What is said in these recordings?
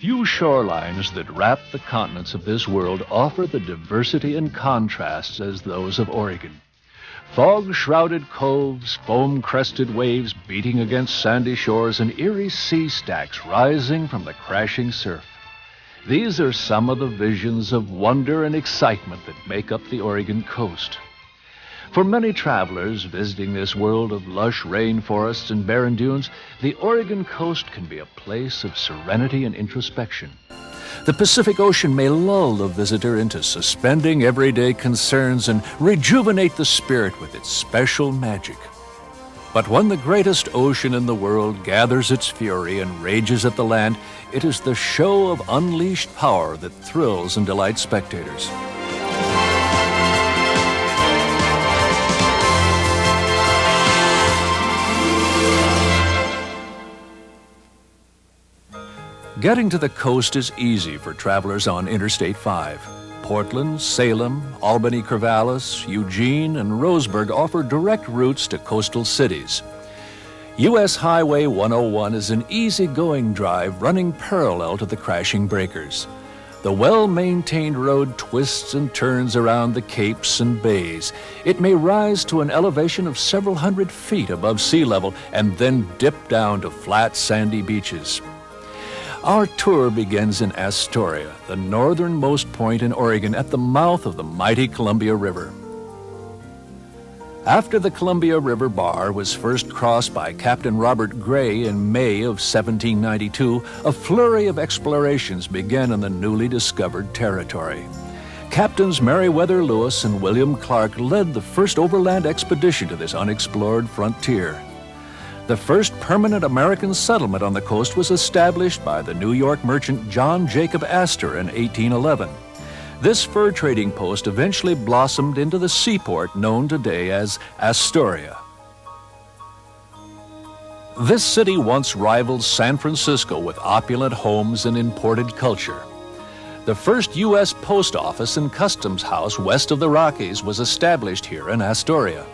Few shorelines that wrap the continents of this world offer the diversity and contrasts as those of Oregon. Fog-shrouded coves, foam-crested waves beating against sandy shores, and eerie sea stacks rising from the crashing surf. These are some of the visions of wonder and excitement that make up the Oregon coast. For many travelers visiting this world of lush rainforests and barren dunes, the Oregon coast can be a place of serenity and introspection. The Pacific Ocean may lull the visitor into suspending everyday concerns and rejuvenate the spirit with its special magic. But when the greatest ocean in the world gathers its fury and rages at the land, it is the show of unleashed power that thrills and delights spectators. Getting to the coast is easy for travelers on Interstate 5. Portland, Salem, Albany-Corvallis, Eugene, and Roseburg offer direct routes to coastal cities. U.S. Highway 101 is an easy-going drive running parallel to the crashing breakers. The well-maintained road twists and turns around the capes and bays. It may rise to an elevation of several hundred feet above sea level and then dip down to flat, sandy beaches. Our tour begins in Astoria, the northernmost point in Oregon at the mouth of the mighty Columbia River. After the Columbia River bar was first crossed by Captain Robert Gray in May of 1792, a flurry of explorations began in the newly discovered territory. Captains Meriwether Lewis and William Clark led the first overland expedition to this unexplored frontier. The first permanent American settlement on the coast was established by the New York merchant John Jacob Astor in 1811. This fur trading post eventually blossomed into the seaport known today as Astoria. This city once rivaled San Francisco with opulent homes and imported culture. The first U.S. post office and customs house west of the Rockies was established here in Astoria.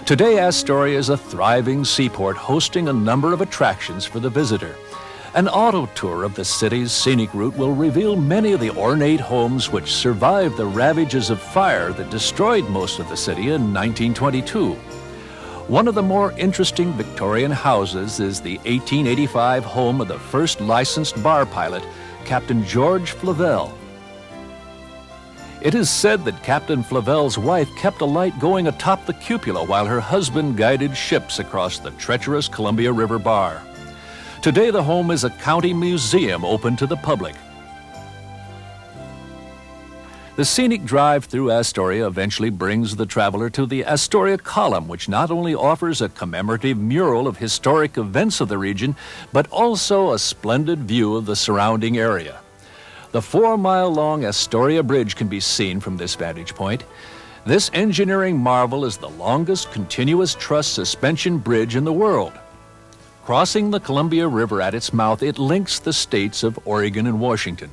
Today, Astoria is a thriving seaport hosting a number of attractions for the visitor. An auto tour of the city's scenic route will reveal many of the ornate homes which survived the ravages of fire that destroyed most of the city in 1922. One of the more interesting Victorian houses is the 1885 home of the first licensed bar pilot, Captain George Flavel. It is said that Captain Flavel's wife kept a light going atop the cupola while her husband guided ships across the treacherous Columbia River bar. Today, the home is a county museum open to the public. The scenic drive through Astoria eventually brings the traveler to the Astoria Column, which not only offers a commemorative mural of historic events of the region, but also a splendid view of the surrounding area. The 4-mile-long Astoria Bridge can be seen from this vantage point. This engineering marvel is the longest continuous truss suspension bridge in the world. Crossing the Columbia River at its mouth, it links the states of Oregon and Washington.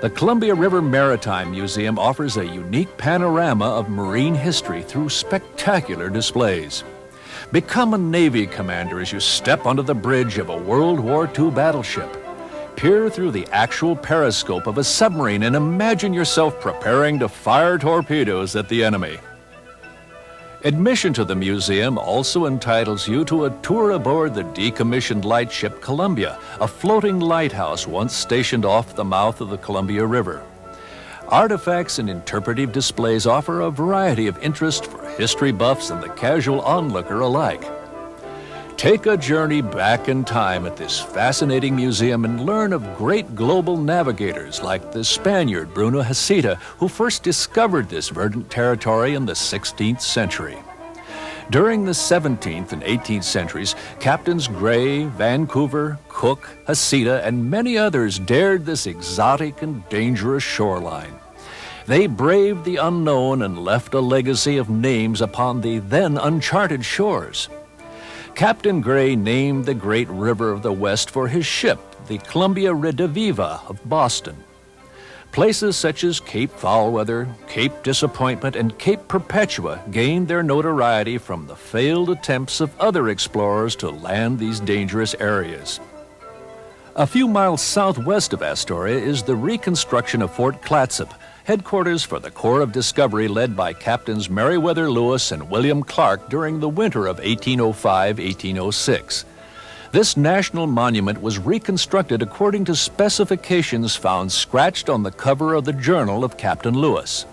The Columbia River Maritime Museum offers a unique panorama of marine history through spectacular displays. Become a Navy commander as you step onto the bridge of a World War II battleship. Peer through the actual periscope of a submarine and imagine yourself preparing to fire torpedoes at the enemy. Admission to the museum also entitles you to a tour aboard the decommissioned lightship Columbia, a floating lighthouse once stationed off the mouth of the Columbia River. Artifacts and interpretive displays offer a variety of interest for history buffs and the casual onlooker alike. Take a journey back in time at this fascinating museum and learn of great global navigators like the Spaniard Bruno Heceta, who first discovered this verdant territory in the 16th century. During the 17th and 18th centuries, Captains Gray, Vancouver, Cook, Heceta, and many others dared this exotic and dangerous shoreline. They braved the unknown and left a legacy of names upon the then uncharted shores. Captain Gray named the great river of the West for his ship, the Columbia Rediviva of Boston. Places such as Cape Foulweather, Cape Disappointment, and Cape Perpetua gained their notoriety from the failed attempts of other explorers to land these dangerous areas. A few miles southwest of Astoria is the reconstruction of Fort Clatsop, headquarters for the Corps of Discovery led by Captains Meriwether Lewis and William Clark during the winter of 1805-1806. This national monument was reconstructed according to specifications found scratched on the cover of the journal of Captain Lewis.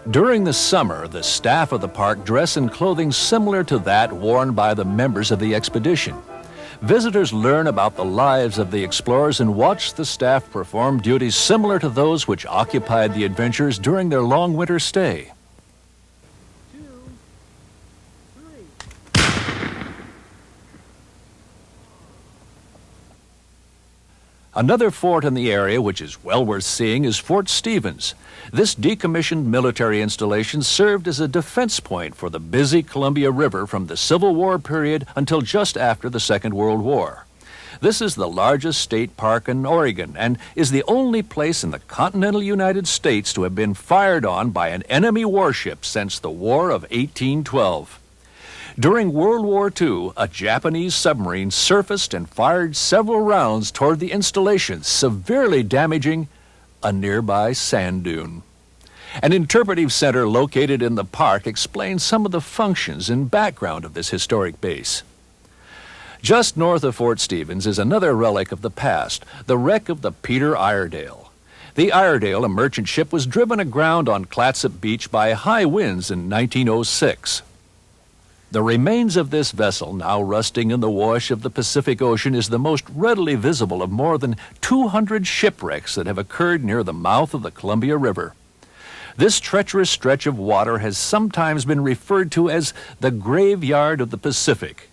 During the summer, the staff of the park dress in clothing similar to that worn by the members of the expedition. Visitors learn about the lives of the explorers and watch the staff perform duties similar to those which occupied the adventurers during their long winter stay. Another fort in the area which is well worth seeing is Fort Stevens. This decommissioned military installation served as a defense point for the busy Columbia River from the Civil War period until just after the Second World War. This is the largest state park in Oregon and is the only place in the continental United States to have been fired on by an enemy warship since the War of 1812. During World War II, a Japanese submarine surfaced and fired several rounds toward the installation, severely damaging a nearby sand dune. An interpretive center located in the park explains some of the functions and background of this historic base. Just north of Fort Stevens is another relic of the past, the wreck of the Peter Iredale. The Iredale, a merchant ship, was driven aground on Clatsop Beach by high winds in 1906. The remains of this vessel, now rusting in the wash of the Pacific Ocean, is the most readily visible of more than 200 shipwrecks that have occurred near the mouth of the Columbia River. This treacherous stretch of water has sometimes been referred to as the graveyard of the Pacific.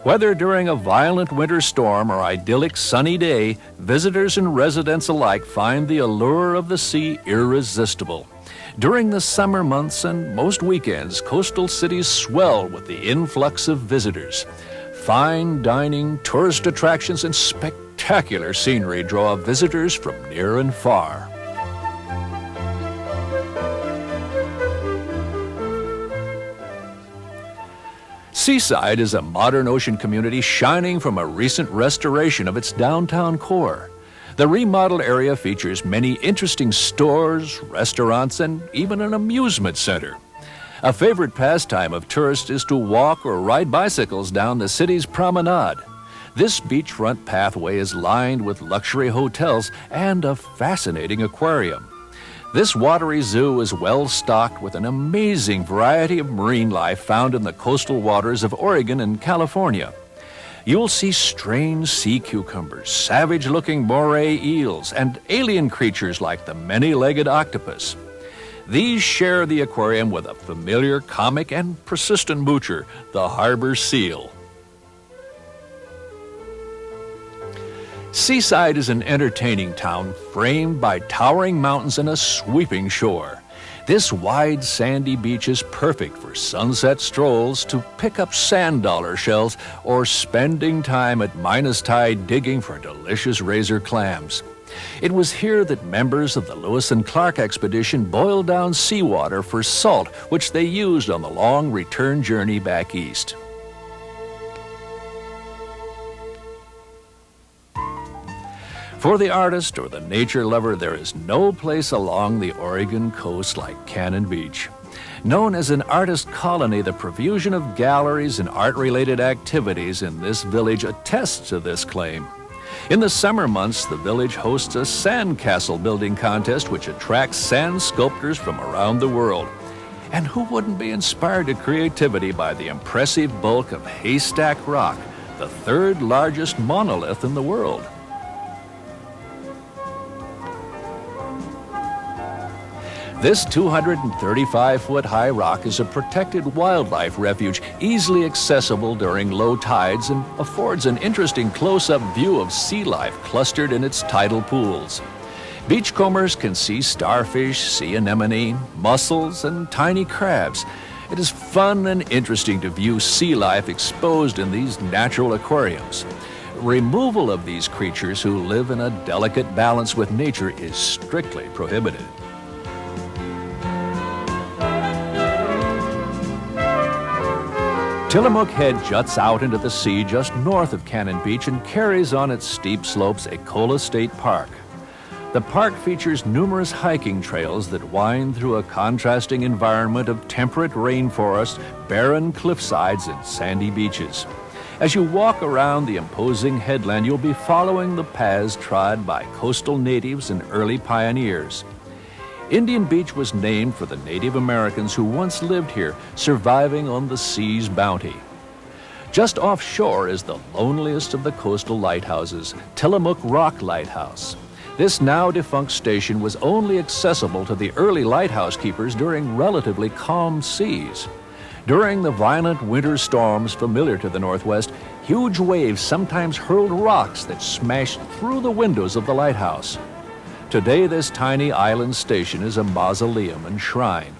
Whether during a violent winter storm or idyllic sunny day, visitors and residents alike find the allure of the sea irresistible. During the summer months and most weekends, coastal cities swell with the influx of visitors. Fine dining, tourist attractions, and spectacular scenery draw visitors from near and far. Seaside is a modern ocean community shining from a recent restoration of its downtown core. The remodeled area features many interesting stores, restaurants, and even an amusement center. A favorite pastime of tourists is to walk or ride bicycles down the city's promenade. This beachfront pathway is lined with luxury hotels and a fascinating aquarium. This watery zoo is well stocked with an amazing variety of marine life found in the coastal waters of Oregon and California. You'll see strange sea cucumbers, savage-looking moray eels, and alien creatures like the many-legged octopus. These share the aquarium with a familiar comic and persistent moocher, the harbor seal. Seaside is an entertaining town framed by towering mountains and a sweeping shore. This wide, sandy beach is perfect for sunset strolls, to pick up sand dollar shells, or spending time at Minas Tide digging for delicious razor clams. It was here that members of the Lewis and Clark expedition boiled down seawater for salt, which they used on the long return journey back east. For the artist or the nature lover, there is no place along the Oregon coast like Cannon Beach. Known as an artist colony, the profusion of galleries and art-related activities in this village attests to this claim. In the summer months, the village hosts a sandcastle building contest which attracts sand sculptors from around the world. And who wouldn't be inspired to creativity by the impressive bulk of Haystack Rock, the third largest monolith in the world? This 235-foot-high rock is a protected wildlife refuge, easily accessible during low tides, and affords an interesting close-up view of sea life clustered in its tidal pools. Beachcombers can see starfish, sea anemone, mussels, and tiny crabs. It is fun and interesting to view sea life exposed in these natural aquariums. Removal of these creatures who live in a delicate balance with nature is strictly prohibited. Tillamook Head juts out into the sea just north of Cannon Beach and carries on its steep slopes Ecola State Park. The park features numerous hiking trails that wind through a contrasting environment of temperate rainforest, barren cliffsides, and sandy beaches. As you walk around the imposing headland, you'll be following the paths trod by coastal natives and early pioneers. Indian Beach was named for the Native Americans who once lived here, surviving on the sea's bounty. Just offshore is the loneliest of the coastal lighthouses, Tillamook Rock Lighthouse. This now defunct station was only accessible to the early lighthouse keepers during relatively calm seas. During the violent winter storms familiar to the Northwest, huge waves sometimes hurled rocks that smashed through the windows of the lighthouse. Today, this tiny island station is a mausoleum and shrine.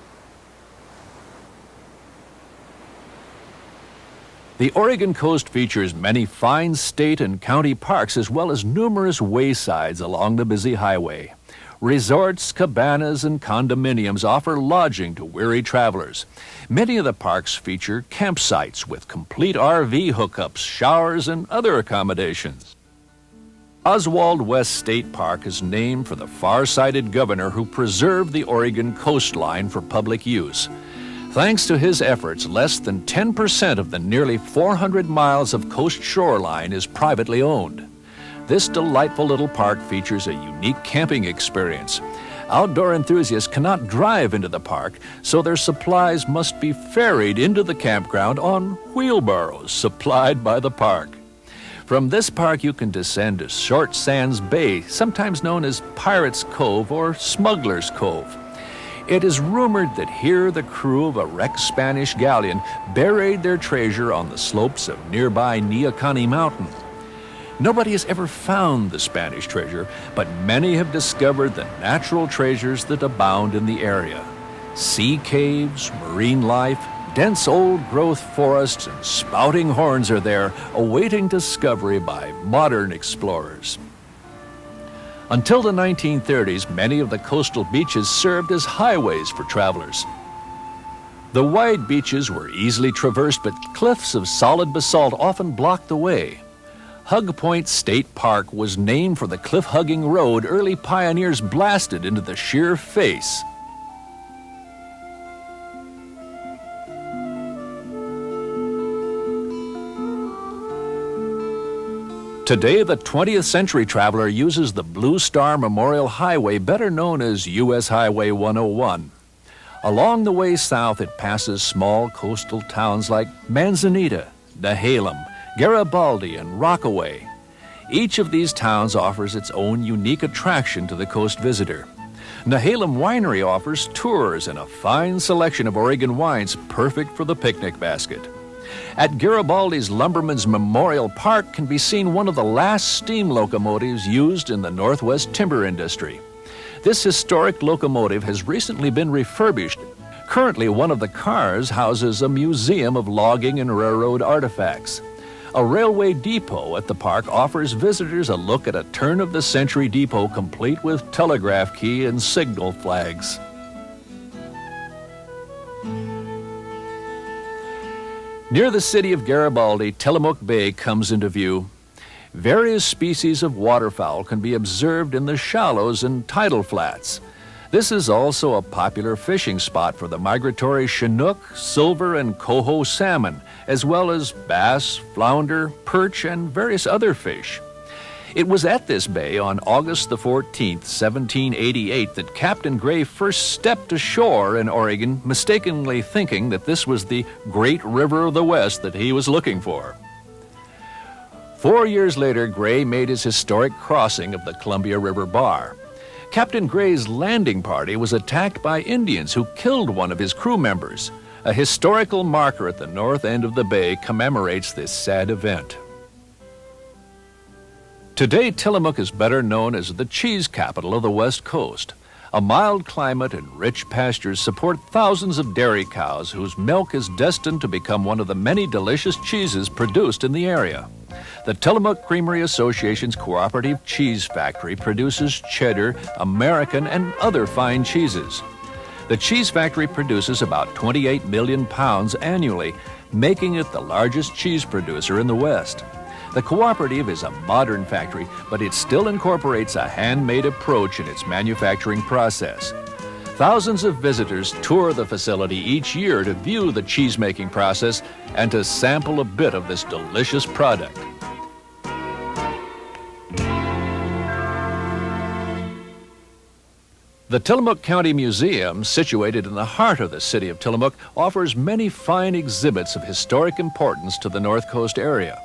The Oregon coast features many fine state and county parks as well as numerous waysides along the busy highway. Resorts, cabanas, and condominiums offer lodging to weary travelers. Many of the parks feature campsites with complete RV hookups, showers, and other accommodations. Oswald West State Park is named for the far-sighted governor who preserved the Oregon coastline for public use. Thanks to his efforts, less than 10% of the nearly 400 miles of coast shoreline is privately owned. This delightful little park features a unique camping experience. Outdoor enthusiasts cannot drive into the park, so their supplies must be ferried into the campground on wheelbarrows supplied by the park. From this park, you can descend to Short Sands Bay, sometimes known as Pirates Cove or Smuggler's Cove. It is rumored that here the crew of a wrecked Spanish galleon buried their treasure on the slopes of nearby Neahkahnie Mountain. Nobody has ever found the Spanish treasure, but many have discovered the natural treasures that abound in the area. Sea caves, marine life, dense old-growth forests, and spouting horns are there, awaiting discovery by modern explorers. Until the 1930s, many of the coastal beaches served as highways for travelers. The wide beaches were easily traversed, but cliffs of solid basalt often blocked the way. Hug Point State Park was named for the cliff-hugging road early pioneers blasted into the sheer face. Today, the 20th century traveler uses the Blue Star Memorial Highway, better known as U.S. Highway 101. Along the way south, it passes small coastal towns like Manzanita, Nehalem, Garibaldi, and Rockaway. Each of these towns offers its own unique attraction to the coast visitor. Nehalem Winery offers tours and a fine selection of Oregon wines perfect for the picnic basket. At Garibaldi's Lumberman's Memorial Park can be seen one of the last steam locomotives used in the Northwest timber industry. This historic locomotive has recently been refurbished. Currently, one of the cars houses a museum of logging and railroad artifacts. A railway depot at the park offers visitors a look at a turn-of-the-century depot complete with telegraph key and signal flags. Near the city of Garibaldi, Tillamook Bay comes into view. Various species of waterfowl can be observed in the shallows and tidal flats. This is also a popular fishing spot for the migratory Chinook, silver, and coho salmon, as well as bass, flounder, perch, and various other fish. It was at this bay on August the 14th, 1788, that Captain Gray first stepped ashore in Oregon, mistakenly thinking that this was the Great River of the West that he was looking for. 4 years later, Gray made his historic crossing of the Columbia River Bar. Captain Gray's landing party was attacked by Indians who killed one of his crew members. A historical marker at the north end of the bay commemorates this sad event. Today, Tillamook is better known as the cheese capital of the West Coast. A mild climate and rich pastures support thousands of dairy cows whose milk is destined to become one of the many delicious cheeses produced in the area. The Tillamook Creamery Association's cooperative cheese factory produces cheddar, American, and other fine cheeses. The cheese factory produces about 28 million pounds annually, making it the largest cheese producer in the West. The cooperative is a modern factory, but it still incorporates a handmade approach in its manufacturing process. Thousands of visitors tour the facility each year to view the cheese-making process and to sample a bit of this delicious product. The Tillamook County Museum, situated in the heart of the city of Tillamook, offers many fine exhibits of historic importance to the North Coast area.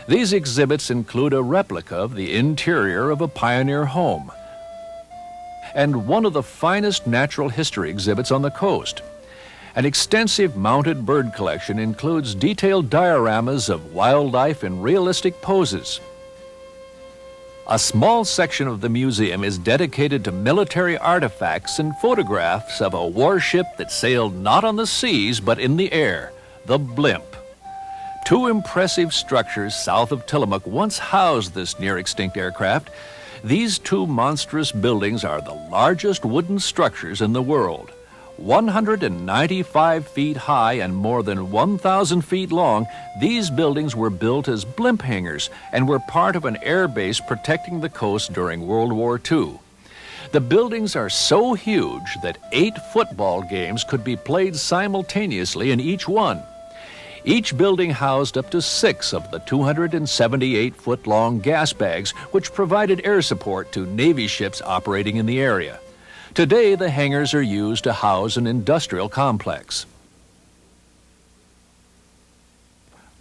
These exhibits include a replica of the interior of a pioneer home and one of the finest natural history exhibits on the coast. An extensive mounted bird collection includes detailed dioramas of wildlife in realistic poses. A small section of the museum is dedicated to military artifacts and photographs of a warship that sailed not on the seas but in the air, the Blimp. Two impressive structures south of Tillamook once housed this near-extinct aircraft. These two monstrous buildings are the largest wooden structures in the world. 195 feet high and more than 1,000 feet long, these buildings were built as blimp hangars and were part of an air base protecting the coast during World War II. The buildings are so huge that 8 football games could be played simultaneously in each one. Each building housed up to 6 of the 278-foot-long gas bags, which provided air support to Navy ships operating in the area. Today, the hangars are used to house an industrial complex.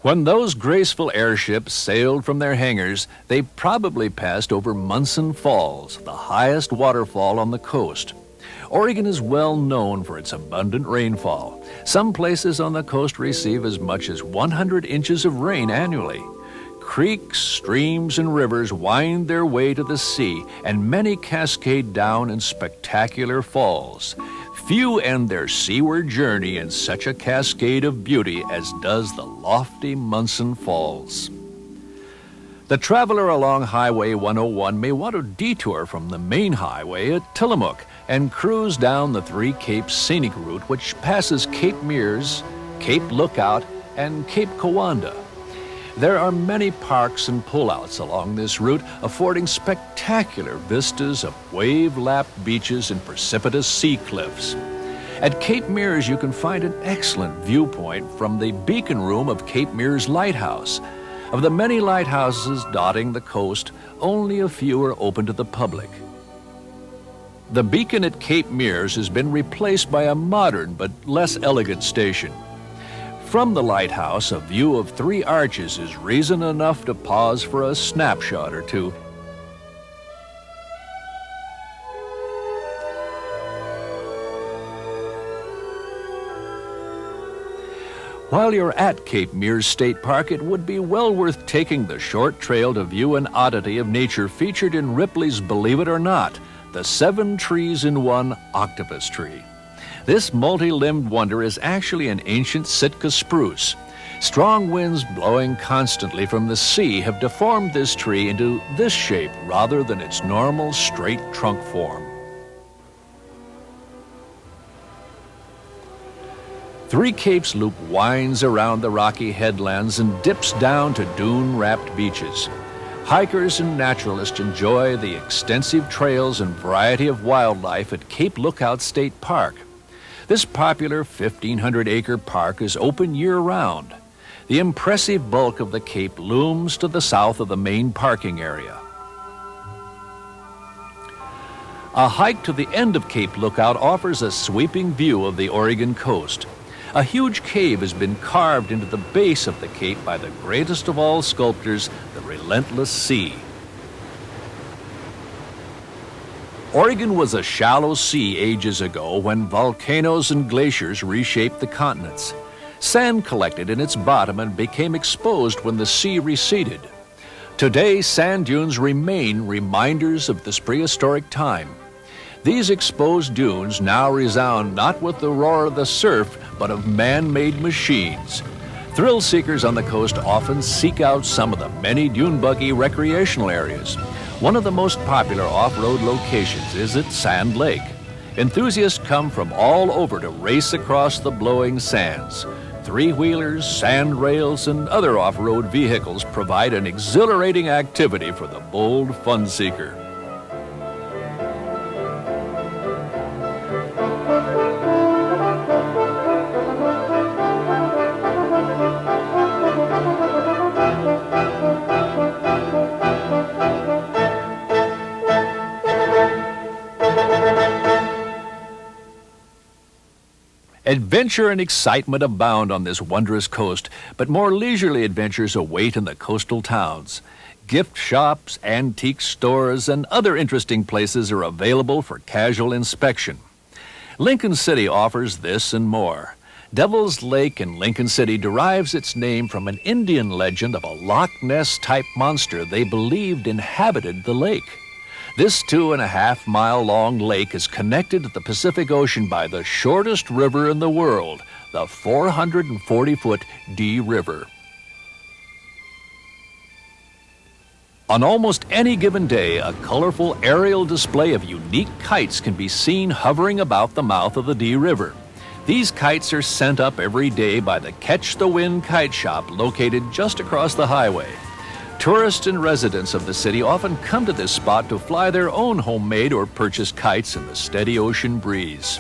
When those graceful airships sailed from their hangars, they probably passed over Munson Falls, the highest waterfall on the coast. Oregon is well known for its abundant rainfall. Some places on the coast receive as much as 100 inches of rain annually. Creeks, streams, and rivers wind their way to the sea, and many cascade down in spectacular falls. Few end their seaward journey in such a cascade of beauty as does the lofty Munson Falls. The traveler along Highway 101 may want to detour from the main highway at Tillamook and cruise down the Three Capes scenic route, which passes Cape Meares, Cape Lookout, and Cape Cowanda. There are many parks and pullouts along this route, affording spectacular vistas of wave-lapped beaches and precipitous sea cliffs. At Cape Meares, you can find an excellent viewpoint from the beacon room of Cape Meares Lighthouse. Of the many lighthouses dotting the coast, only a few are open to the public. The beacon at Cape Meares has been replaced by a modern but less elegant station. From the lighthouse, a view of 3 arches is reason enough to pause for a snapshot or two. While you're at Cape Meares State Park, it would be well worth taking the short trail to view an oddity of nature featured in Ripley's Believe It or Not, the 7 trees in one octopus tree. This multi-limbed wonder is actually an ancient Sitka spruce. Strong winds blowing constantly from the sea have deformed this tree into this shape rather than its normal straight trunk form. Three Capes Loop winds around the rocky headlands and dips down to dune-wrapped beaches. Hikers and naturalists enjoy the extensive trails and variety of wildlife at Cape Lookout State Park. This popular 1,500-acre park is open year-round. The impressive bulk of the Cape looms to the south of the main parking area. A hike to the end of Cape Lookout offers a sweeping view of the Oregon coast. A huge cave has been carved into the base of the cape by the greatest of all sculptors, the relentless sea. Oregon was a shallow sea ages ago when volcanoes and glaciers reshaped the continents. Sand collected in its bottom and became exposed when the sea receded. Today, sand dunes remain reminders of this prehistoric time. These exposed dunes now resound not with the roar of the surf, but of man-made machines. Thrill seekers on the coast often seek out some of the many dune buggy recreational areas. One of the most popular off-road locations is at Sand Lake. Enthusiasts come from all over to race across the blowing sands. Three-wheelers, sand rails, and other off-road vehicles provide an exhilarating activity for the bold fun seeker. Adventure and excitement abound on this wondrous coast, but more leisurely adventures await in the coastal towns. Gift shops, antique stores, and other interesting places are available for casual inspection. Lincoln City offers this and more. Devil's Lake in Lincoln City derives its name from an Indian legend of a Loch Ness-type monster they believed inhabited the lake. This 2.5-mile-long lake is connected to the Pacific Ocean by the shortest river in the world, the 440-foot Dee River. On almost any given day, a colorful aerial display of unique kites can be seen hovering about the mouth of the Dee River. These kites are sent up every day by the Catch the Wind Kite Shop located just across the highway. Tourists and residents of the city often come to this spot to fly their own homemade or purchased kites in the steady ocean breeze.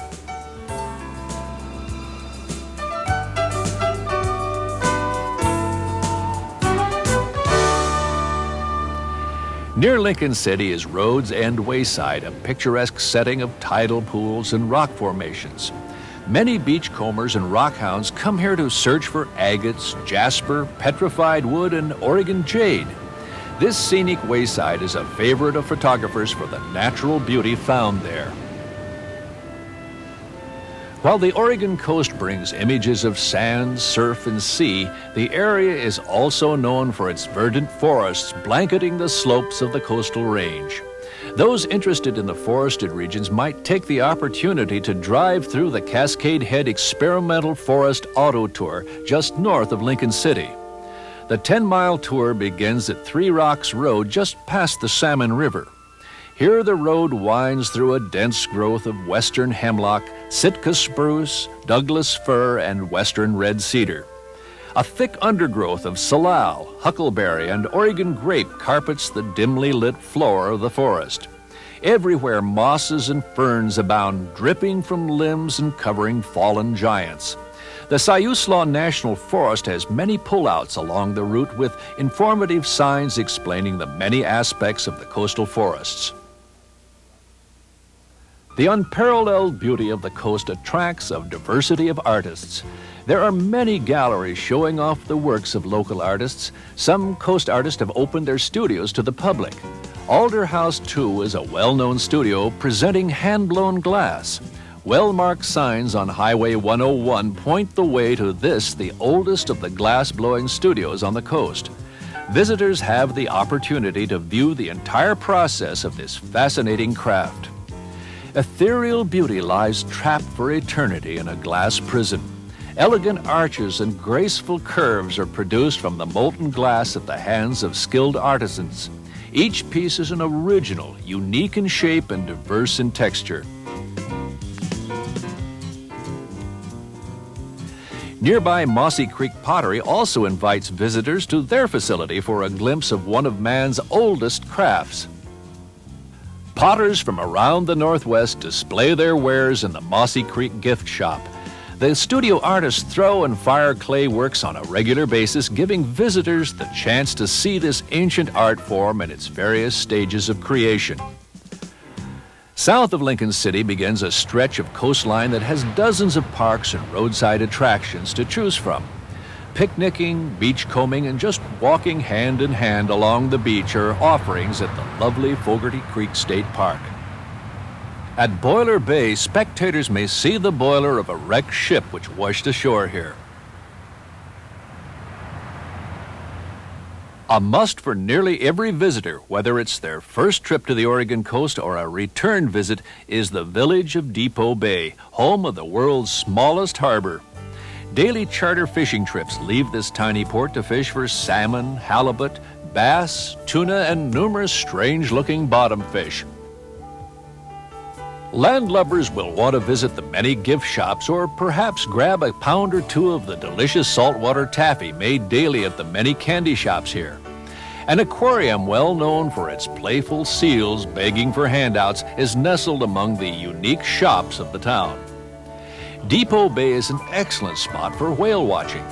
Near Lincoln City is Rhodes End Wayside, a picturesque setting of tidal pools and rock formations. Many beachcombers and rockhounds come here to search for agates, jasper, petrified wood, and Oregon jade. This scenic wayside is a favorite of photographers for the natural beauty found there. While the Oregon coast brings images of sand, surf, and sea, the area is also known for its verdant forests blanketing the slopes of the coastal range. Those interested in the forested regions might take the opportunity to drive through the Cascade Head Experimental Forest Auto Tour just north of Lincoln City. The 10-mile tour begins at Three Rocks Road just past the Salmon River. Here the road winds through a dense growth of western hemlock, Sitka spruce, Douglas fir, and western red cedar. A thick undergrowth of salal, huckleberry, and Oregon grape carpets the dimly lit floor of the forest. Everywhere mosses and ferns abound, dripping from limbs and covering fallen giants. The Siuslaw National Forest has many pullouts along the route with informative signs explaining the many aspects of the coastal forests. The unparalleled beauty of the coast attracts a diversity of artists. There are many galleries showing off the works of local artists. Some coast artists have opened their studios to the public. Alder House 2 is a well-known studio presenting hand-blown glass. Well-marked signs on Highway 101 point the way to this, the oldest of the glass-blowing studios on the coast. Visitors have the opportunity to view the entire process of this fascinating craft. Ethereal beauty lies trapped for eternity in a glass prison. Elegant arches and graceful curves are produced from the molten glass at the hands of skilled artisans. Each piece is an original, unique in shape and diverse in texture. Nearby Mossy Creek Pottery also invites visitors to their facility for a glimpse of one of man's oldest crafts. Potters from around the Northwest display their wares in the Mossy Creek gift shop. The studio artists throw and fire clay works on a regular basis, giving visitors the chance to see this ancient art form in its various stages of creation. South of Lincoln City begins a stretch of coastline that has dozens of parks and roadside attractions to choose from. Picnicking, beachcombing, and just walking hand in hand along the beach are offerings at the lovely Fogarty Creek State Park. At Boiler Bay, spectators may see the boiler of a wrecked ship which washed ashore here. A must for nearly every visitor, whether it's their first trip to the Oregon coast or a return visit, is the village of Depot Bay, home of the world's smallest harbor. Daily charter fishing trips leave this tiny port to fish for salmon, halibut, bass, tuna, and numerous strange-looking bottom fish. Landlubbers will want to visit the many gift shops or perhaps grab a pound or two of the delicious saltwater taffy made daily at the many candy shops here. An aquarium well known for its playful seals begging for handouts is nestled among the unique shops of the town. Depot Bay is an excellent spot for whale watching.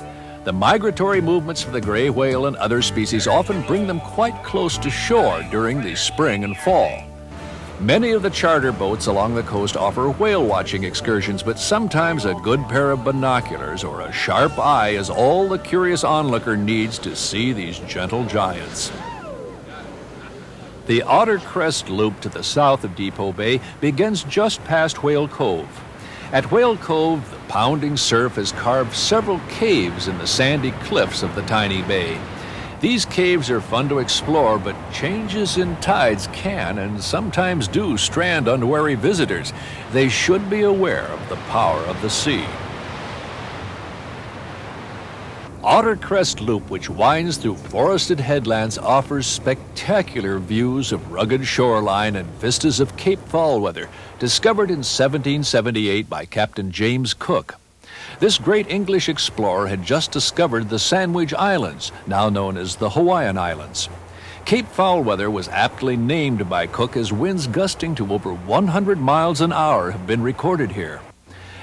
The migratory movements of the gray whale and other species often bring them quite close to shore during the spring and fall. Many of the charter boats along the coast offer whale watching excursions, but sometimes a good pair of binoculars or a sharp eye is all the curious onlooker needs to see these gentle giants. The Otter Crest Loop to the south of Depot Bay begins just past Whale Cove. At Whale Cove, the pounding surf has carved several caves in the sandy cliffs of the tiny bay. These caves are fun to explore, but changes in tides can and sometimes do strand unwary visitors. They should be aware of the power of the sea. Otter Crest Loop, which winds through forested headlands, offers spectacular views of rugged shoreline and vistas of Cape Foulweather, discovered in 1778 by Captain James Cook. This great English explorer had just discovered the Sandwich Islands, now known as the Hawaiian Islands. Cape Foulweather was aptly named by Cook as winds gusting to over 100 miles an hour have been recorded here.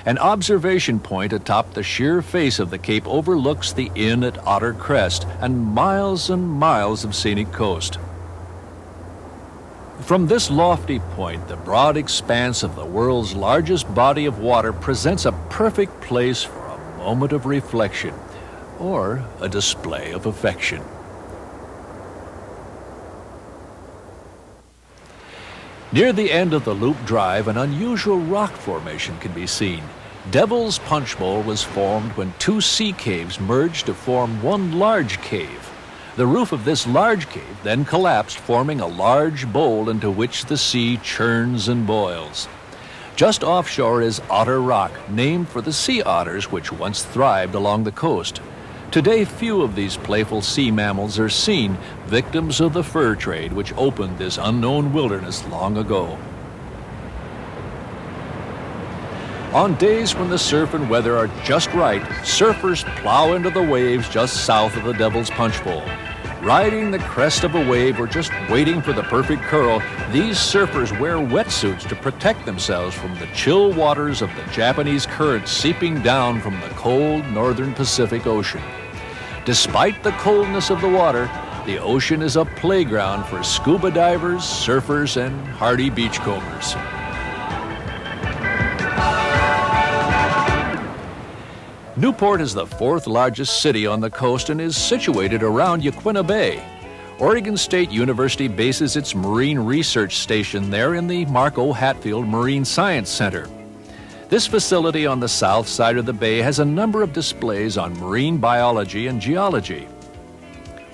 An observation point atop the sheer face of the cape overlooks the inn at Otter Crest and miles of scenic coast. From this lofty point, the broad expanse of the world's largest body of water presents a perfect place for a moment of reflection or a display of affection. Near the end of the Loop Drive, an unusual rock formation can be seen. Devil's Punch Bowl was formed when two sea caves merged to form one large cave. The roof of this large cave then collapsed, forming a large bowl into which the sea churns and boils. Just offshore is Otter Rock, named for the sea otters which once thrived along the coast. Today, few of these playful sea mammals are seen, victims of the fur trade which opened this unknown wilderness long ago. On days when the surf and weather are just right, surfers plow into the waves just south of the Devil's Punch Bowl. Riding the crest of a wave or just waiting for the perfect curl, these surfers wear wetsuits to protect themselves from the chill waters of the Japanese current seeping down from the cold northern Pacific Ocean. Despite the coldness of the water, the ocean is a playground for scuba divers, surfers, and hardy beachcombers. Newport is the fourth largest city on the coast and is situated around Yaquina Bay. Oregon State University bases its marine research station there in the Mark O. Hatfield Marine Science Center. This facility on the south side of the bay has a number of displays on marine biology and geology.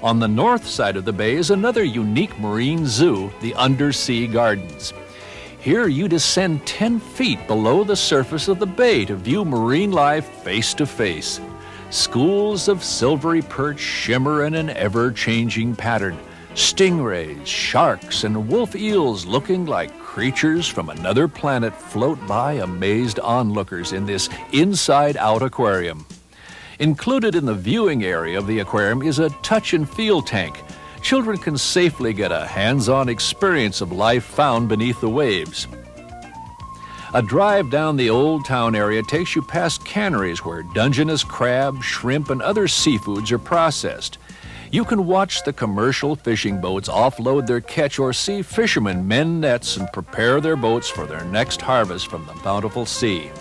On the north side of the bay is another unique marine zoo, the Undersea Gardens. Here you descend 10 feet below the surface of the bay to view marine life face to face. Schools of silvery perch shimmer in an ever-changing pattern. Stingrays, sharks, and wolf eels looking like creatures from another planet float by amazed onlookers in this inside-out aquarium. Included in the viewing area of the aquarium is a touch and feel tank. Children can safely get a hands-on experience of life found beneath the waves. A drive down the Old Town area takes you past canneries where Dungeness crab, shrimp, and other seafoods are processed. You can watch the commercial fishing boats offload their catch or see fishermen mend nets and prepare their boats for their next harvest from the bountiful sea.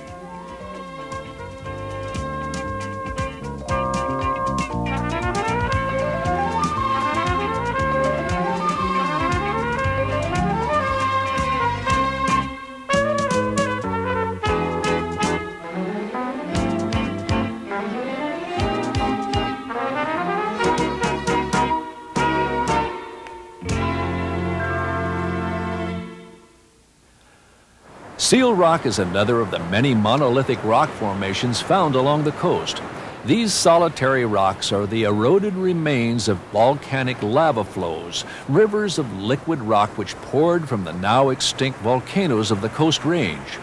Seal Rock is another of the many monolithic rock formations found along the coast. These solitary rocks are the eroded remains of volcanic lava flows, rivers of liquid rock which poured from the now extinct volcanoes of the Coast Range.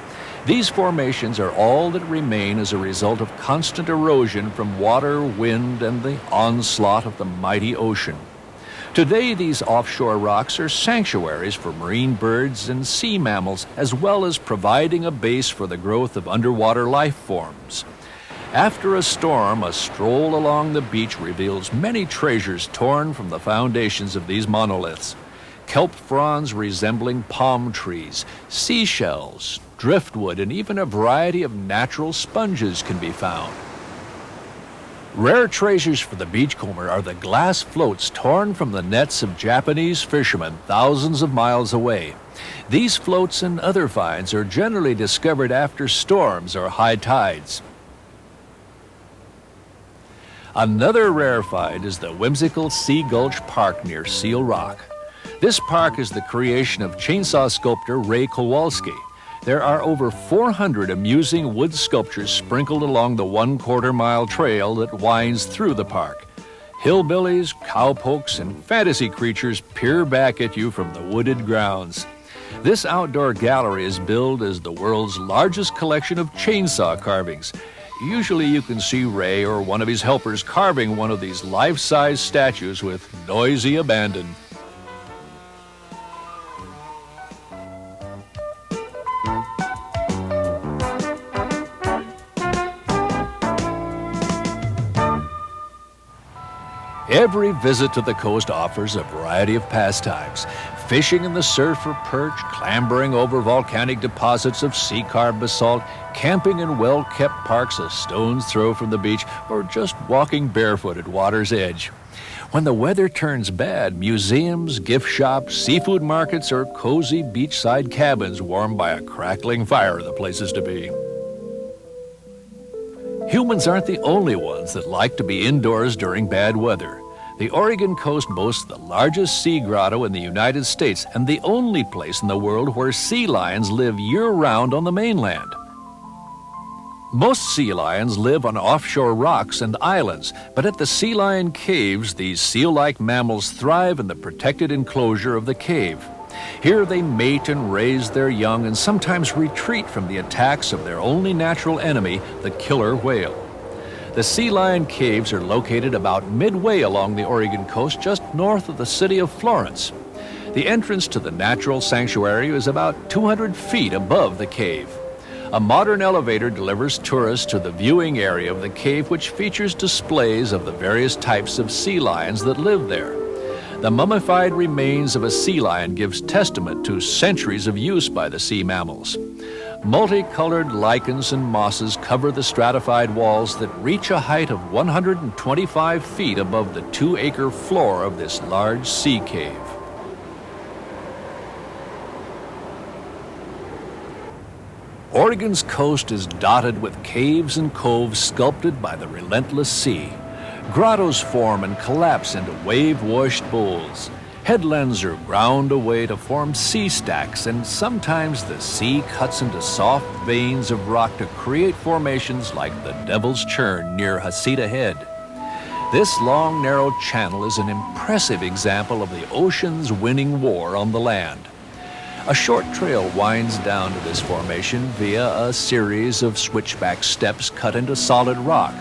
These formations are all that remain as a result of constant erosion from water, wind, and the onslaught of the mighty ocean. Today, these offshore rocks are sanctuaries for marine birds and sea mammals, as well as providing a base for the growth of underwater life forms. After a storm, a stroll along the beach reveals many treasures torn from the foundations of these monoliths. Kelp fronds resembling palm trees, seashells, driftwood, and even a variety of natural sponges can be found. Rare treasures for the beachcomber are the glass floats torn from the nets of Japanese fishermen thousands of miles away. These floats and other finds are generally discovered after storms or high tides. Another rare find is the whimsical Sea Gulch Park near Seal Rock. This park is the creation of chainsaw sculptor Ray Kowalski. There are over 400 amusing wood sculptures sprinkled along the 1/4 mile trail that winds through the park. Hillbillies, cowpokes, and fantasy creatures peer back at you from the wooded grounds. This outdoor gallery is billed as the world's largest collection of chainsaw carvings. Usually you can see Ray or one of his helpers carving one of these life-size statues with noisy abandon. Every visit to the coast offers a variety of pastimes. Fishing in the surf for perch, clambering over volcanic deposits of sea-carved basalt, camping in well-kept parks a stone's throw from the beach, or just walking barefoot at water's edge. When the weather turns bad, museums, gift shops, seafood markets, or cozy beachside cabins warmed by a crackling fire are the places to be. Humans aren't the only ones that like to be indoors during bad weather. The Oregon coast boasts the largest sea grotto in the United States and the only place in the world where sea lions live year-round on the mainland. Most sea lions live on offshore rocks and islands, but at the Sea Lion Caves, these seal-like mammals thrive in the protected enclosure of the cave. Here they mate and raise their young and sometimes retreat from the attacks of their only natural enemy, the killer whale. The Sea Lion Caves are located about midway along the Oregon coast, just north of the city of Florence. The entrance to the natural sanctuary is about 200 feet above the cave. A modern elevator delivers tourists to the viewing area of the cave, which features displays of the various types of sea lions that live there. The mummified remains of a sea lion gives testament to centuries of use by the sea mammals. Multicolored lichens and mosses cover the stratified walls that reach a height of 125 feet above the 2-acre floor of this large sea cave. Oregon's coast is dotted with caves and coves sculpted by the relentless sea. Grottos form and collapse into wave-washed bowls. Headlands are ground away to form sea stacks, and sometimes the sea cuts into soft veins of rock to create formations like the Devil's Churn near Hasita Head. This long, narrow channel is an impressive example of the ocean's winning war on the land. A short trail winds down to this formation via a series of switchback steps cut into solid rock.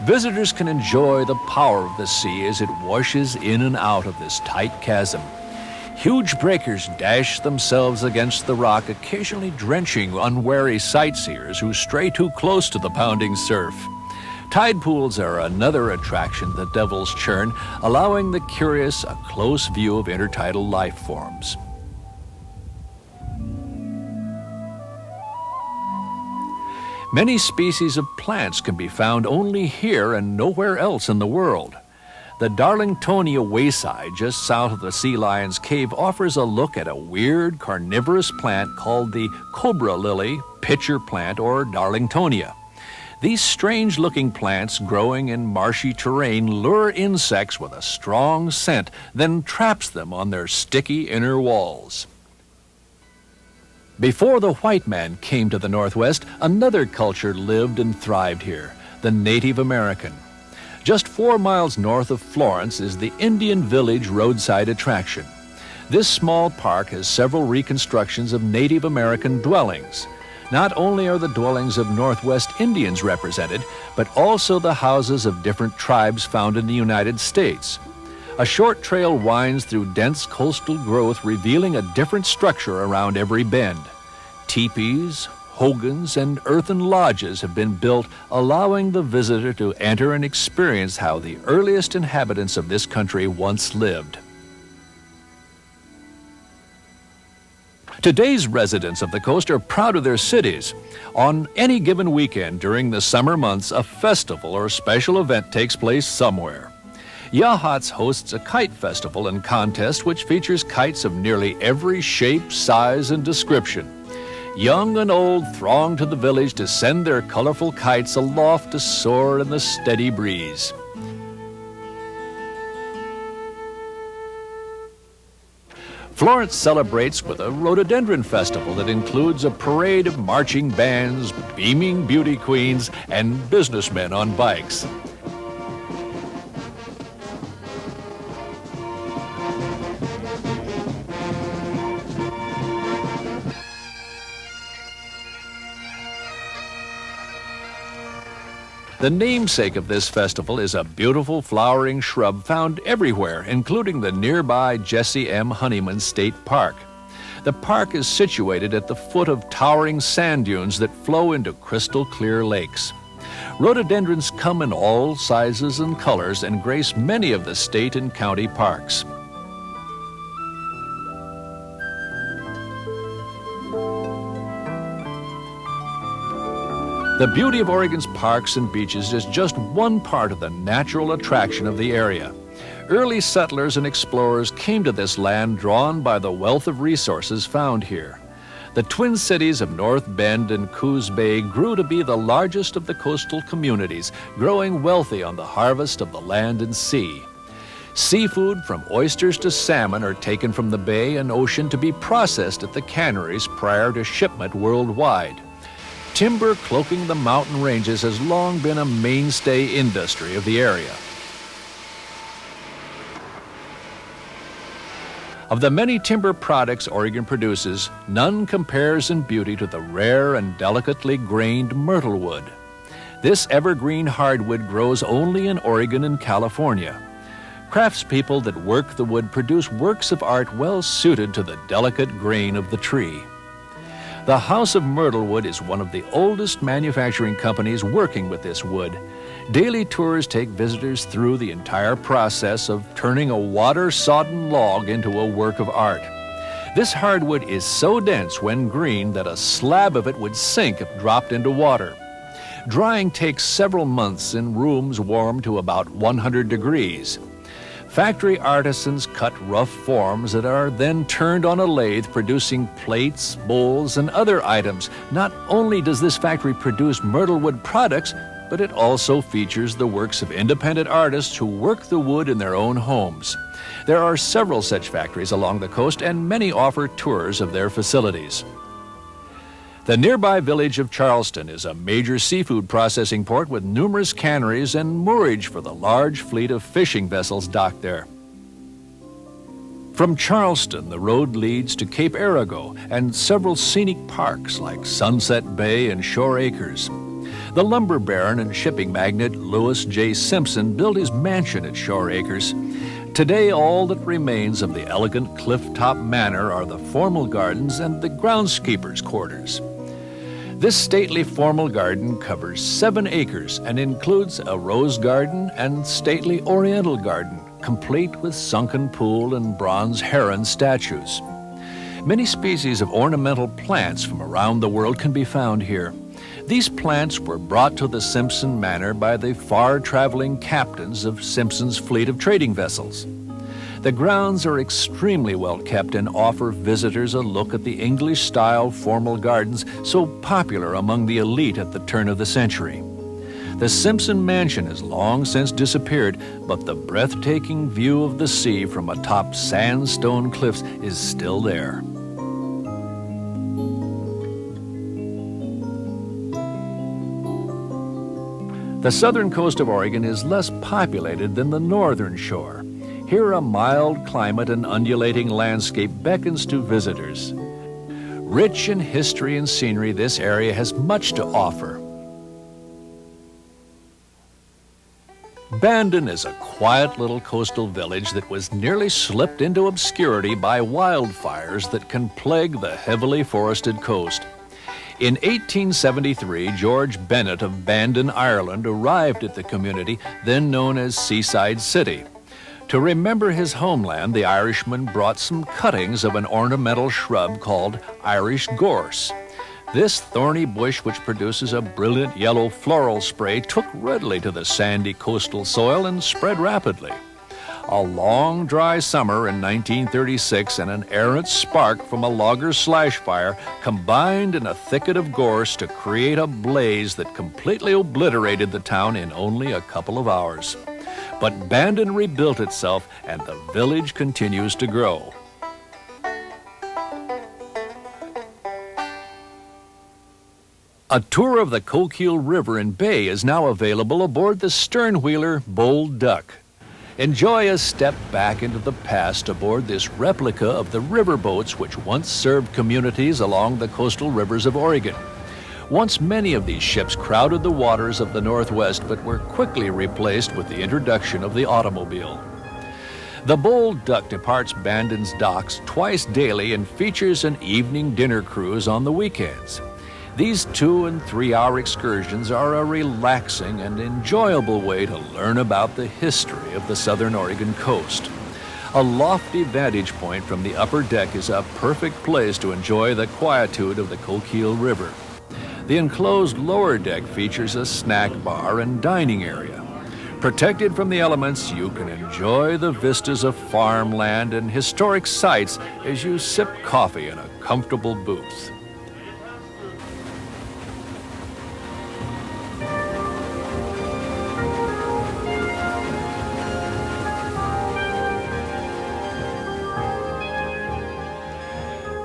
Visitors can enjoy the power of the sea as it washes in and out of this tight chasm. Huge breakers dash themselves against the rock, occasionally drenching unwary sightseers who stray too close to the pounding surf. Tide pools are another attraction, the Devil's Churn, allowing the curious a close view of intertidal life forms. Many species of plants can be found only here and nowhere else in the world. The Darlingtonia wayside, just south of the Sea Lion's Cave, offers a look at a weird carnivorous plant called the cobra lily, pitcher plant, or Darlingtonia. These strange-looking plants growing in marshy terrain lure insects with a strong scent, then traps them on their sticky inner walls. Before the white man came to the Northwest, another culture lived and thrived here, the Native American. Just 4 miles north of Florence is the Indian Village roadside attraction. This small park has several reconstructions of Native American dwellings. Not only are the dwellings of Northwest Indians represented, but also the houses of different tribes found in the United States. A short trail winds through dense coastal growth, revealing a different structure around every bend. Teepees, hogans, and earthen lodges have been built, allowing the visitor to enter and experience how the earliest inhabitants of this country once lived. Today's residents of the coast are proud of their cities. On any given weekend during the summer months, a festival or special event takes place somewhere. Yachats hosts a kite festival and contest which features kites of nearly every shape, size, and description. Young and old throng to the village to send their colorful kites aloft to soar in the steady breeze. Florence celebrates with a rhododendron festival that includes a parade of marching bands, beaming beauty queens, and businessmen on bikes. The namesake of this festival is a beautiful flowering shrub found everywhere, including the nearby Jesse M. Honeyman State Park. The park is situated at the foot of towering sand dunes that flow into crystal clear lakes. Rhododendrons come in all sizes and colors and grace many of the state and county parks. The beauty of Oregon's parks and beaches is just one part of the natural attraction of the area. Early settlers and explorers came to this land drawn by the wealth of resources found here. The twin cities of North Bend and Coos Bay grew to be the largest of the coastal communities, growing wealthy on the harvest of the land and sea. Seafood from oysters to salmon are taken from the bay and ocean to be processed at the canneries prior to shipment worldwide. Timber cloaking the mountain ranges has long been a mainstay industry of the area. Of the many timber products Oregon produces, none compares in beauty to the rare and delicately grained myrtle wood. This evergreen hardwood grows only in Oregon and California. Craftspeople that work the wood produce works of art well suited to the delicate grain of the tree. The House of Myrtlewood is one of the oldest manufacturing companies working with this wood. Daily tours take visitors through the entire process of turning a water-sodden log into a work of art. This hardwood is so dense when green that a slab of it would sink if dropped into water. Drying takes several months in rooms warmed to about 100 degrees. Factory artisans cut rough forms that are then turned on a lathe, producing plates, bowls, and other items. Not only does this factory produce myrtlewood products, but it also features the works of independent artists who work the wood in their own homes. There are several such factories along the coast, and many offer tours of their facilities. The nearby village of Charleston is a major seafood processing port with numerous canneries and moorage for the large fleet of fishing vessels docked there. From Charleston, the road leads to Cape Arago and several scenic parks like Sunset Bay and Shore Acres. The lumber baron and shipping magnate Lewis J. Simpson built his mansion at Shore Acres. Today, all that remains of the elegant cliff-top manor are the formal gardens and the groundskeeper's quarters. This stately formal garden covers 7 acres and includes a rose garden and stately oriental garden, complete with sunken pool and bronze heron statues. Many species of ornamental plants from around the world can be found here. These plants were brought to the Simpson Manor by the far-traveling captains of Simpson's fleet of trading vessels. The grounds are extremely well kept and offer visitors a look at the English-style formal gardens so popular among the elite at the turn of the century. The Simpson Mansion has long since disappeared, but the breathtaking view of the sea from atop sandstone cliffs is still there. The southern coast of Oregon is less populated than the northern shore. Here, a mild climate and undulating landscape beckons to visitors. Rich in history and scenery, this area has much to offer. Bandon is a quiet little coastal village that was nearly slipped into obscurity by wildfires that can plague the heavily forested coast. In 1873, George Bennett of Bandon, Ireland, arrived at the community, then known as Seaside City. To remember his homeland, the Irishman brought some cuttings of an ornamental shrub called Irish gorse. This thorny bush, which produces a brilliant yellow floral spray, took readily to the sandy coastal soil and spread rapidly. A long, dry summer in 1936 and an errant spark from a logger's slash fire combined in a thicket of gorse to create a blaze that completely obliterated the town in only a couple of hours. But Bandon rebuilt itself, and the village continues to grow. A tour of the Coquille River and Bay is now available aboard the sternwheeler Bold Duck. Enjoy a step back into the past aboard this replica of the riverboats which once served communities along the coastal rivers of Oregon. Once many of these ships crowded the waters of the Northwest, but were quickly replaced with the introduction of the automobile. The Bold Duck departs Bandon's docks twice daily and features an evening dinner cruise on the weekends. These 2- and 3-hour excursions are a relaxing and enjoyable way to learn about the history of the southern Oregon coast. A lofty vantage point from the upper deck is a perfect place to enjoy the quietude of the Coquille River. The enclosed lower deck features a snack bar and dining area. Protected from the elements, you can enjoy the vistas of farmland and historic sites as you sip coffee in a comfortable booth.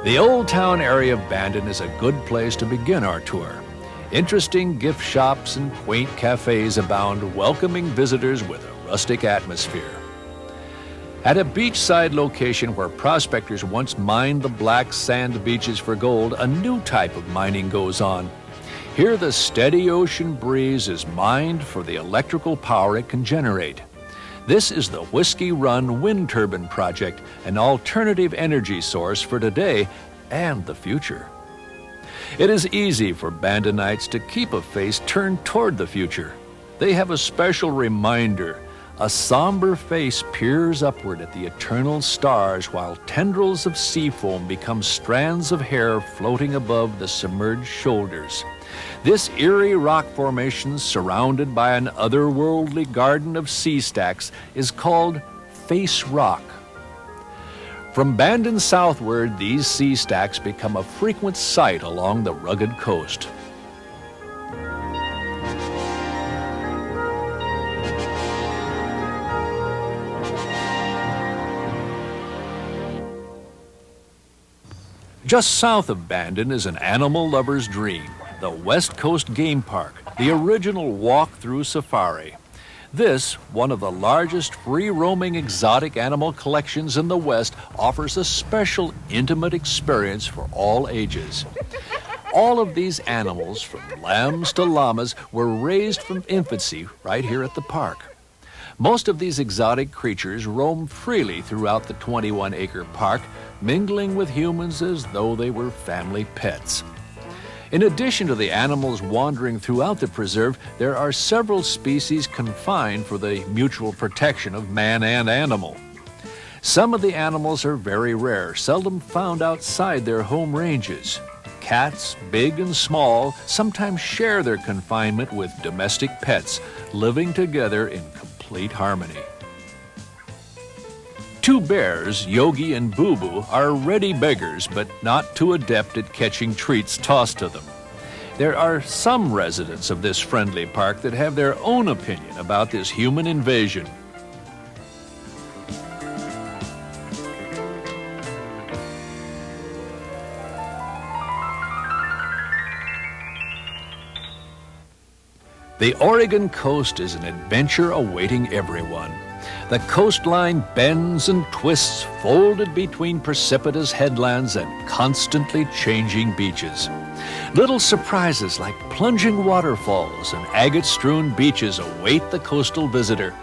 The Old Town area of Bandon is a good place to begin our tour. Interesting gift shops and quaint cafes abound, welcoming visitors with a rustic atmosphere. At a beachside location where prospectors once mined the black sand beaches for gold, a new type of mining goes on. Here, the steady ocean breeze is mined for the electrical power it can generate. This is the Whiskey Run Wind Turbine Project, an alternative energy source for today and the future. It is easy for Bandonites to keep a face turned toward the future. They have a special reminder. A somber face peers upward at the eternal stars while tendrils of sea foam become strands of hair floating above the submerged shoulders. This eerie rock formation, surrounded by an otherworldly garden of sea stacks, is called Face Rock. From Bandon southward, these sea stacks become a frequent sight along the rugged coast. Just south of Bandon is an animal lover's dream, the West Coast Game Park, the original walk-through safari. This, one of the largest free-roaming exotic animal collections in the West, offers a special, intimate experience for all ages. All of these animals, from lambs to llamas, were raised from infancy right here at the park. Most of these exotic creatures roam freely throughout the 21-acre park, mingling with humans as though they were family pets. In addition to the animals wandering throughout the preserve, there are several species confined for the mutual protection of man and animal. Some of the animals are very rare, seldom found outside their home ranges. Cats, big and small, sometimes share their confinement with domestic pets, living together in complete harmony. Two bears, Yogi and Boo Boo, are ready beggars, but not too adept at catching treats tossed to them. There are some residents of this friendly park that have their own opinion about this human invasion. The Oregon coast is an adventure awaiting everyone. The coastline bends and twists, folded between precipitous headlands and constantly changing beaches. Little surprises like plunging waterfalls and agate-strewn beaches await the coastal visitor.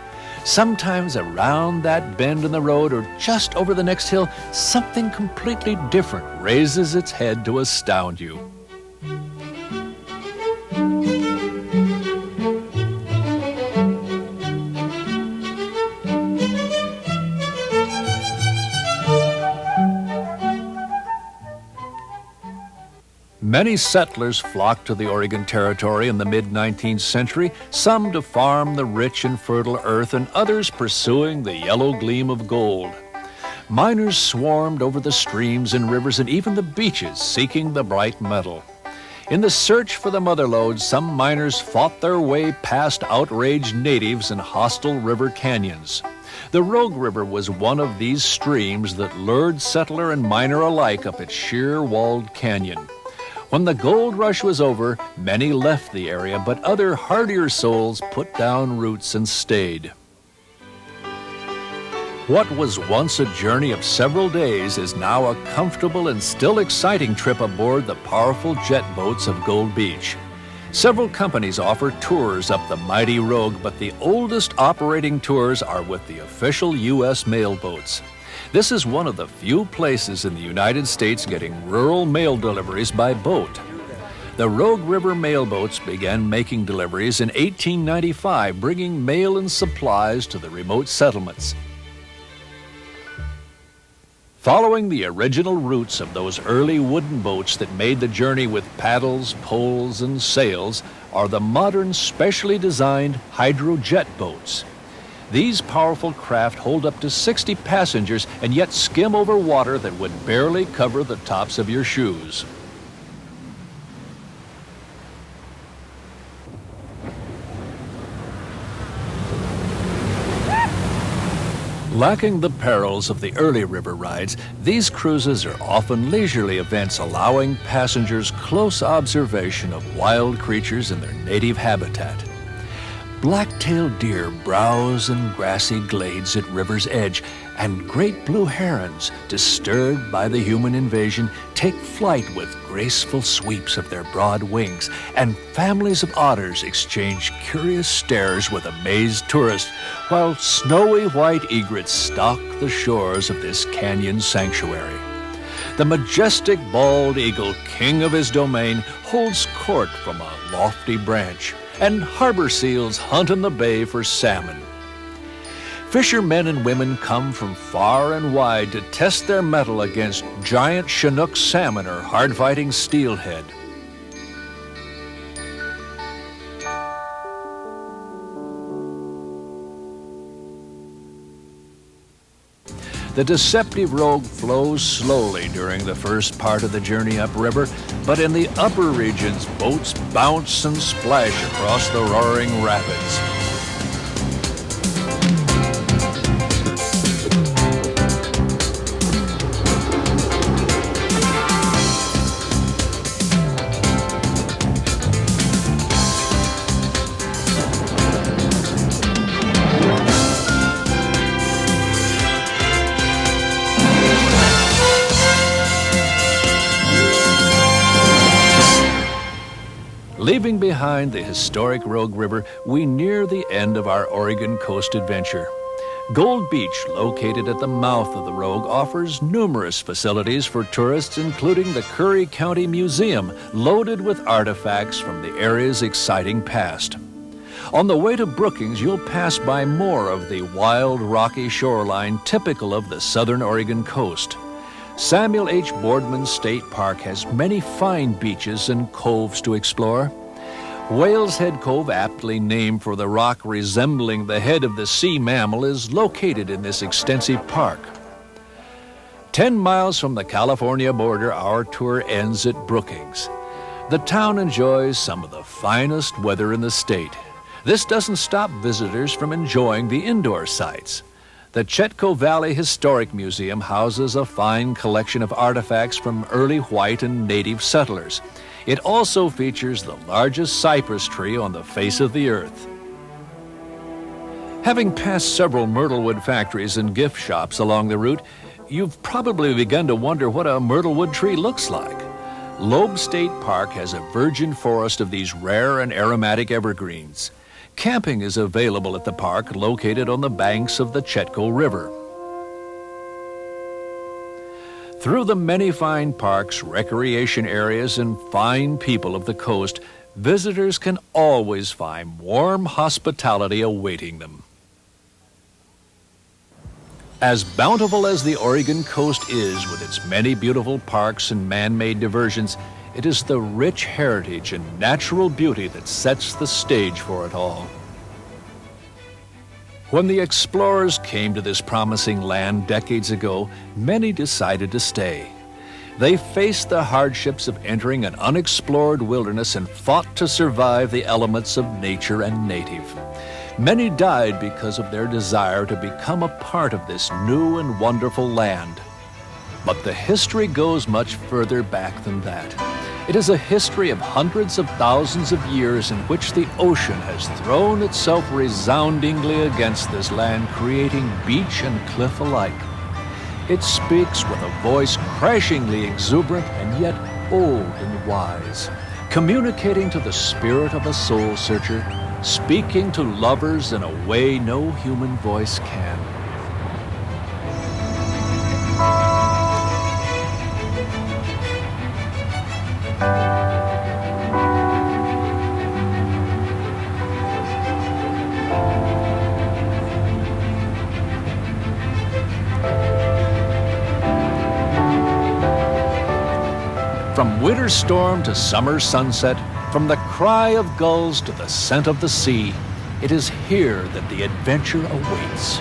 Sometimes around that bend in the road or just over the next hill, something completely different raises its head to astound you. Many settlers flocked to the Oregon Territory in the mid-19th century, some to farm the rich and fertile earth and others pursuing the yellow gleam of gold. Miners swarmed over the streams and rivers and even the beaches, seeking the bright metal. In the search for the mother lode, some miners fought their way past outraged natives in hostile river canyons. The Rogue River was one of these streams that lured settler and miner alike up its sheer-walled canyon. When the gold rush was over, many left the area, but other hardier souls put down roots and stayed. What was once a journey of several days is now a comfortable and still exciting trip aboard the powerful jet boats of Gold Beach. Several companies offer tours up the mighty Rogue, but the oldest operating tours are with the official U.S. mail boats. This is one of the few places in the United States getting rural mail deliveries by boat. The Rogue River mailboats began making deliveries in 1895, bringing mail and supplies to the remote settlements. Following the original routes of those early wooden boats that made the journey with paddles, poles, and sails are the modern, specially designed hydrojet boats. These powerful craft hold up to 60 passengers and yet skim over water that would barely cover the tops of your shoes. Lacking the perils of the early river rides, these cruises are often leisurely events allowing passengers close observation of wild creatures in their native habitat. Black-tailed deer browse in grassy glades at river's edge, and great blue herons, disturbed by the human invasion, take flight with graceful sweeps of their broad wings, and families of otters exchange curious stares with amazed tourists, while snowy white egrets stalk the shores of this canyon sanctuary. The majestic bald eagle, king of his domain, holds court from a lofty branch, and harbor seals hunt in the bay for salmon. Fishermen and women come from far and wide to test their mettle against giant Chinook salmon or hard-fighting steelhead. The deceptive Rogue flows slowly during the first part of the journey upriver, but in the upper regions, boats bounce and splash across the roaring rapids. Leaving behind the historic Rogue River, we near the end of our Oregon coast adventure. Gold Beach, located at the mouth of the Rogue, offers numerous facilities for tourists, including the Curry County Museum, loaded with artifacts from the area's exciting past. On the way to Brookings, you'll pass by more of the wild, rocky shoreline typical of the southern Oregon coast. Samuel H. Boardman State Park has many fine beaches and coves to explore. Whale's Head Cove, aptly named for the rock resembling the head of the sea mammal, is located in this extensive park. 10 miles from the California border, our tour ends at Brookings. The town enjoys some of the finest weather in the state. This doesn't stop visitors from enjoying the indoor sights. The Chetco Valley Historic Museum houses a fine collection of artifacts from early white and native settlers. It also features the largest cypress tree on the face of the earth. Having passed several myrtlewood factories and gift shops along the route, you've probably begun to wonder what a myrtlewood tree looks like. Loeb State Park has a virgin forest of these rare and aromatic evergreens. Camping is available at the park located on the banks of the Chetco River. Through the many fine parks, recreation areas, and fine people of the coast, visitors can always find warm hospitality awaiting them. As bountiful as the Oregon coast is with its many beautiful parks and man-made diversions, it is the rich heritage and natural beauty that sets the stage for it all. When the explorers came to this promising land decades ago, many decided to stay. They faced the hardships of entering an unexplored wilderness and fought to survive the elements of nature and native. Many died because of their desire to become a part of this new and wonderful land. But the history goes much further back than that. It is a history of hundreds of thousands of years in which the ocean has thrown itself resoundingly against this land, creating beach and cliff alike. It speaks with a voice crashingly exuberant and yet old and wise, communicating to the spirit of a soul searcher, speaking to lovers in a way no human voice can. From winter storm to summer sunset, from the cry of gulls to the scent of the sea, it is here that the adventure awaits.